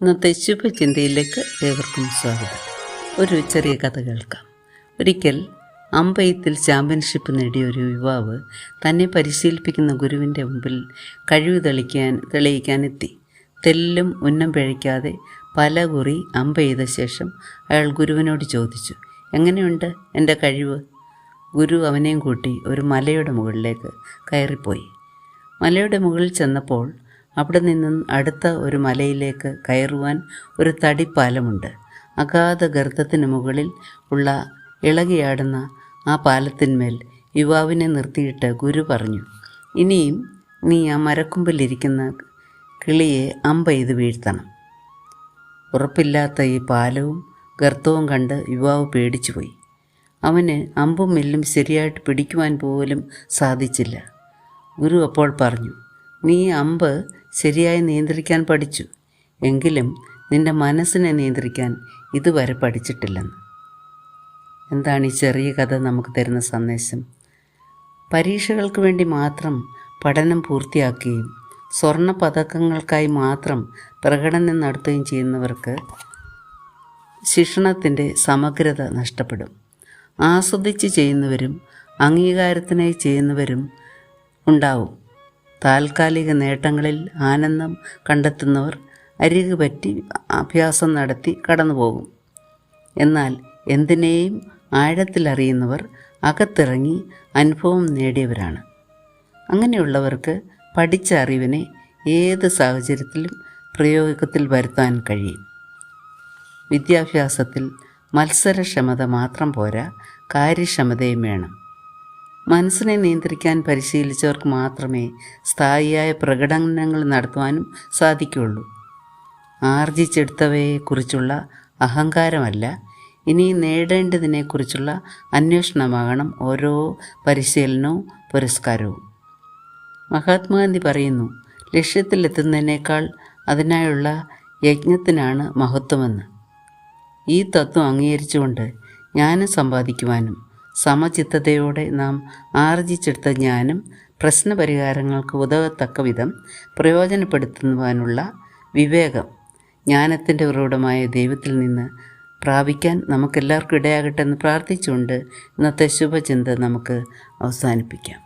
ഇന്നത്തെ ശുഭചിന്തയിലേക്ക് ഏവർക്കും സ്വാഗതം. ഒരു ചെറിയ കഥ കേൾക്കാം. ഒരിക്കൽ അമ്പെയ്ത്തിൽ ചാമ്പ്യൻഷിപ്പ് നേടിയ ഒരു യുവാവ് തന്നെ പരിശീലിപ്പിക്കുന്ന ഗുരുവിൻ്റെ മുമ്പിൽ കഴിവ് തെളിയിക്കാനെത്തി. തെല്ലും ഉന്നം പിഴയ്ക്കാതെ പല കുറി അമ്പെയ്ത ശേഷം അയാൾ ഗുരുവിനോട് ചോദിച്ചു, എങ്ങനെയുണ്ട് എൻ്റെ കഴിവ്? ഗുരു അവനെയും കൂട്ടി ഒരു മലയുടെ മുകളിലേക്ക് കയറിപ്പോയി. മലയുടെ മുകളിൽ ചെന്നപ്പോൾ അവിടെ നിന്നും അടുത്ത ഒരു മലയിലേക്ക് കയറുവാൻ ഒരു തടിപ്പാലമുണ്ട്. അഗാധ ഗർത്തത്തിന് മുകളിൽ ഉള്ള ഇളകിയാടുന്ന ആ പാലത്തിന്മേൽ യുവാവിനെ നിർത്തിയിട്ട് ഗുരു പറഞ്ഞു, ഇനിയും നീ ആ മരക്കൊമ്പിലിരിക്കുന്ന കിളിയെ അമ്പെയ്ത് വീഴ്ത്തണം. ഉറപ്പില്ലാത്ത ഈ പാലവും ഗർത്തവും കണ്ട് യുവാവ് പേടിച്ചുപോയി. അവന് അമ്പും മില്ലും ശരിയായിട്ട് പിടിക്കുവാൻ പോലും സാധിച്ചില്ല. ഗുരു അപ്പോൾ പറഞ്ഞു, നീ അമ്പ് ശരിയായി നിയന്ത്രിക്കാൻ പഠിച്ചു, എങ്കിലും നിൻ്റെ മനസ്സിനെ നിയന്ത്രിക്കാൻ ഇതുവരെ പഠിച്ചിട്ടില്ലെന്ന്. എന്താണ് ഈ ചെറിയ കഥ നമുക്ക് തരുന്ന സന്ദേശം? പരീക്ഷകൾക്ക് വേണ്ടി മാത്രം പഠനം പൂർത്തിയാക്കുകയും സ്വർണ്ണ പതക്കങ്ങൾക്കായി മാത്രം പ്രകടനം നടത്തുകയും ചെയ്യുന്നവർക്ക് ശിക്ഷണത്തിൻ്റെ സമഗ്രത നഷ്ടപ്പെടും. ആസ്വദിച്ച് ചെയ്യുന്നവരും അംഗീകാരത്തിനായി ചെയ്യുന്നവരും ഉണ്ടാവും. താൽക്കാലിക നേട്ടങ്ങളിൽ ആനന്ദം കണ്ടെത്തുന്നവർ അരികു പറ്റി അഭ്യാസം നടത്തി കടന്നു പോകും. എന്നാൽ എന്തിനേയും ആഴത്തിലറിയുന്നവർ അകത്തിറങ്ങി അനുഭവം നേടിയവരാണ്. അങ്ങനെയുള്ളവർക്ക് പഠിച്ച അറിവിനെ ഏത് സാഹചര്യത്തിലും പ്രയോഗത്തിൽ വരുത്താൻ കഴിയും. വിദ്യാഭ്യാസത്തിൽ മത്സരക്ഷമത മാത്രം പോരാ, കാര്യക്ഷമതയും വേണം. മനസ്സിനെ നിയന്ത്രിക്കാൻ പരിശീലിച്ചവർക്ക് മാത്രമേ സ്ഥായിയായ പ്രകടനങ്ങൾ നടത്തുവാനും സാധിക്കുകയുള്ളൂ. ആർജിച്ചെടുത്തവയെക്കുറിച്ചുള്ള അഹങ്കാരമല്ല, ഇനി നേടേണ്ടതിനെക്കുറിച്ചുള്ള അന്വേഷണമാകണം ഓരോ പരിശീലനവും പുരസ്കാരവും. മഹാത്മാഗാന്ധി പറയുന്നു, ലക്ഷ്യത്തിലെത്തുന്നതിനേക്കാൾ അതിനായുള്ള യജ്ഞത്തിനാണ് മഹത്വമെന്ന്. ഈ തത്വം അംഗീകരിച്ചുകൊണ്ട് ജ്ഞാനം സമ്പാദിക്കുവാനും സമചിത്തതയോടെ നാം ആർജിച്ചെടുത്ത ജ്ഞാനം പ്രശ്നപരിഹാരങ്ങൾക്ക് ഉതകത്തക്ക വിധം പ്രയോജനപ്പെടുത്തുവാനുള്ള വിവേകം ജ്ഞാനത്തിൻ്റെ ഉറവിടമായ ദൈവത്തിൽ നിന്ന് പ്രാപിക്കാൻ നമുക്കെല്ലാവർക്കും ഇടയാകട്ടെ എന്ന് പ്രാർത്ഥിച്ചുകൊണ്ട് ഇന്നത്തെ ശുഭചിന്ത നമുക്ക് അവസാനിപ്പിക്കാം.